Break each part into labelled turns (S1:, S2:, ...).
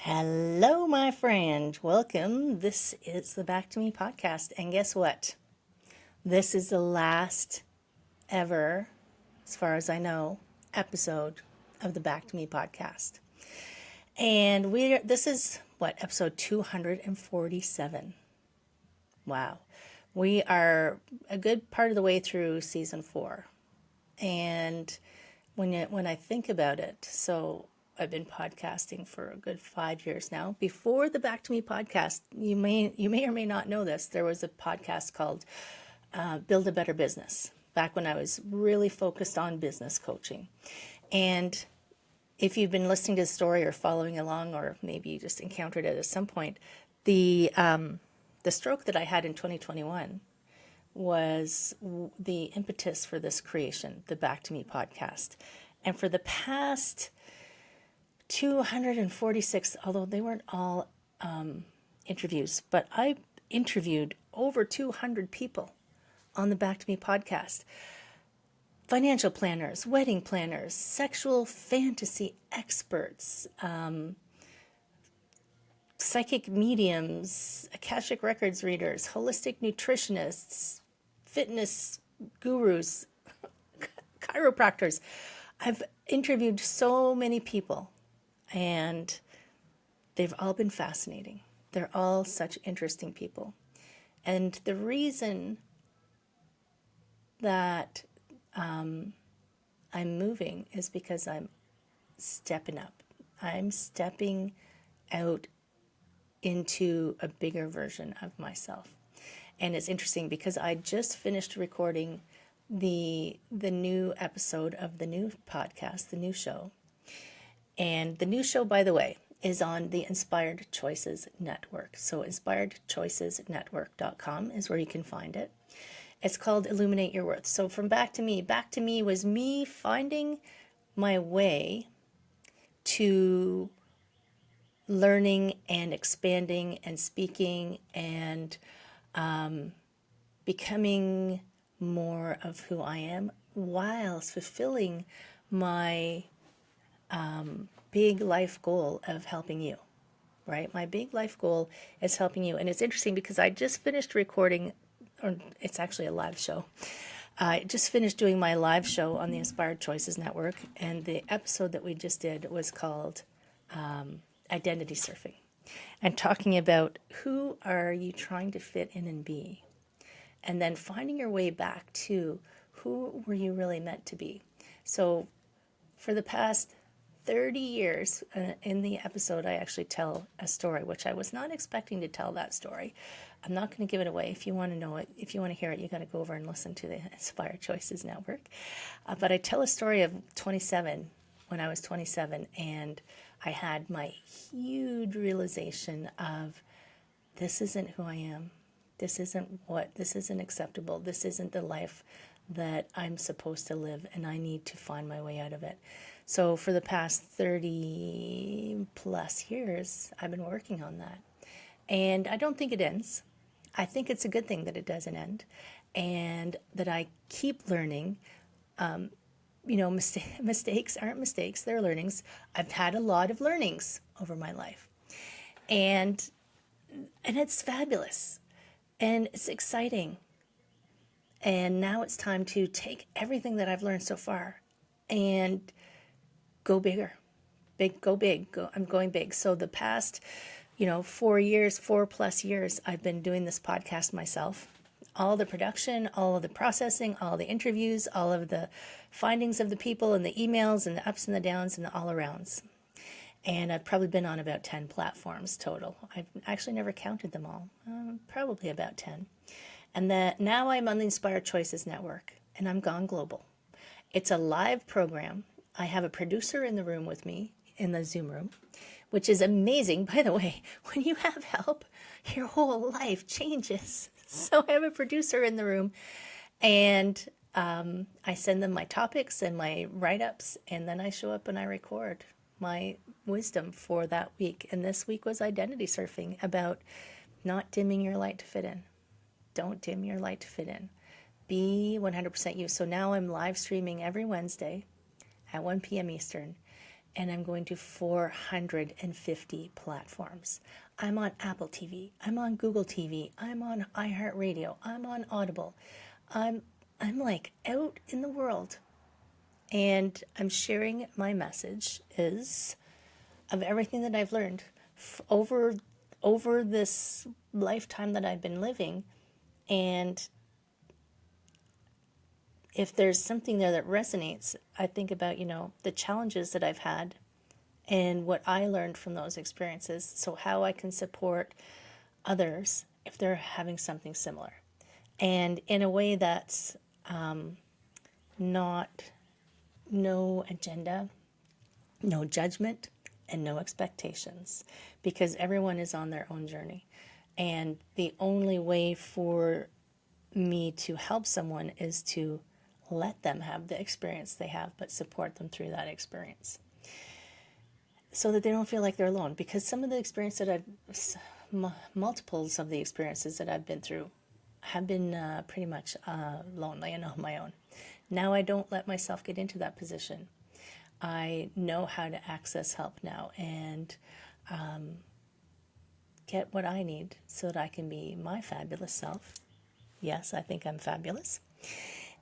S1: Hello, my friend. Welcome. This is the Back to Me podcast. And guess what? This is the last ever, as far as I know, episode of the Back to Me podcast. And this is what, episode 247. Wow. We are a good part of the way through season 4. And when I think about it, so I've been podcasting for a good 5 years now. Before the Back to Me podcast, you may or may not know this. There was a podcast called Build a Better Business, back when I was really focused on business coaching. And if you've been listening to the story or following along, or maybe you just encountered it at some point, the stroke that I had in 2021 was the impetus for this creation, the Back to Me podcast. And for the past 246, although they weren't all interviews, but I interviewed over 200 people on the Back to Me podcast. Financial planners, wedding planners, sexual fantasy experts, psychic mediums, Akashic Records readers, holistic nutritionists, fitness gurus, chiropractors. I've interviewed so many people, and they've all been fascinating. They're all such interesting people. And the reason that I'm moving is because I'm stepping up. I'm stepping out into a bigger version of myself. And it's interesting because I just finished recording the new episode of the new podcast, the new show. And the new show, by the way, is on the Inspired Choices Network. So inspiredchoicesnetwork.com is where you can find it. It's called Illuminate Your Worth. So from Back to Me was me finding my way to learning and expanding and speaking and becoming more of who I am, whilst fulfilling my big life goal of helping you, right? My big life goal is helping you. And it's interesting because I just finished recording, or it's actually a live show. I just finished doing my live show on the Inspired Choices Network, and the episode that we just did was called Identity Surfing, and talking about who are you trying to fit in and be, and then finding your way back to who were you really meant to be. So for the past 30 years, in the episode, I actually tell a story, which I was not expecting to tell that story. I'm not going to give it away. If you want to know it, if you want to hear it, you got to go over and listen to the Inspired Choices Network. But I tell a story of 27, when I was 27, and I had my huge realization of, this isn't who I am. This isn't acceptable. This isn't the life that I'm supposed to live, and I need to find my way out of it. So for the past 30 plus years, I've been working on that. And I don't think it ends. I think it's a good thing that it doesn't end, and that I keep learning. Mistakes aren't mistakes, they're learnings. I've had a lot of learnings over my life. And it's fabulous. And it's exciting. And now it's time to take everything that I've learned so far and go bigger. Go big. I'm going big. So the past, 4 plus years, I've been doing this podcast myself. All the production, all of the processing, all the interviews, all of the findings of the people and the emails and the ups and the downs and the all arounds. And I've probably been on about 10 platforms total. I've actually never counted them all. Probably about 10. And now I'm on the Inspired Choices Network, and I'm gone global. It's a live program. I have a producer in the room with me, in the Zoom room, which is amazing. By the way, when you have help, your whole life changes. So I have a producer in the room, and I send them my topics and my write-ups, and then I show up and I record my wisdom for that week. And this week was identity surfing, about not dimming your light to fit in. Don't dim your light to fit in. Be 100% you. So now I'm live streaming every Wednesday at 1 p.m. Eastern. and I'm going to 450 platforms. I'm on Apple TV, I'm on Google TV, I'm on iHeartRadio, I'm on Audible. I'm like out in the world, and I'm sharing my message is of everything that I've learned over this lifetime that I've been living. And if there's something there that resonates, I think about, the challenges that I've had and what I learned from those experiences. So how I can support others if they're having something similar. And in a way that's not no agenda, no judgment, and no expectations, because everyone is on their own journey. And the only way for me to help someone is to let them have the experience they have, but support them through that experience so that they don't feel like they're alone. Because some of the experience that multiples of the experiences that I've been through have been pretty much lonely and on my own. Now I don't let myself get into that position. I know how to access help now and get what I need so that I can be my fabulous self. Yes, I think I'm fabulous.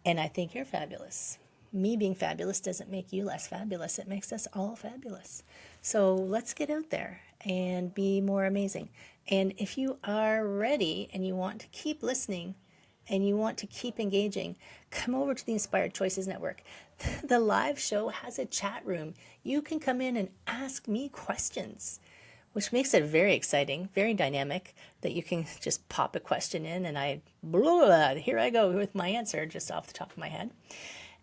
S1: And I think you're fabulous. Me being fabulous doesn't make you less fabulous. It makes us all fabulous. So let's get out there and be more amazing. And if you are ready and you want to keep listening and you want to keep engaging, come over to the Inspired Choices Network. The live show has a chat room. You can come in and ask me questions, which makes it very exciting, very dynamic, that you can just pop a question in and here I go with my answer just off the top of my head.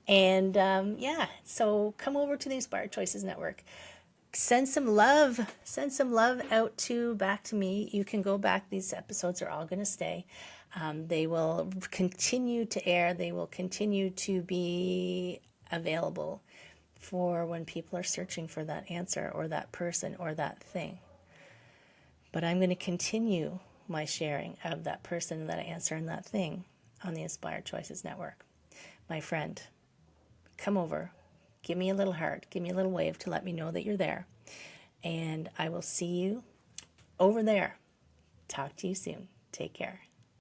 S1: And so come over to the Inspired Choices Network. Send some love back to me. You can go back. These episodes are all going to stay. They will continue to air. They will continue to be available for when people are searching for that answer or that person or that thing. But I'm going to continue my sharing of that person, that answer, and that thing on the Inspired Choices Network. My friend, come over. Give me a little heart. Give me a little wave to let me know that you're there. And I will see you over there. Talk to you soon. Take care.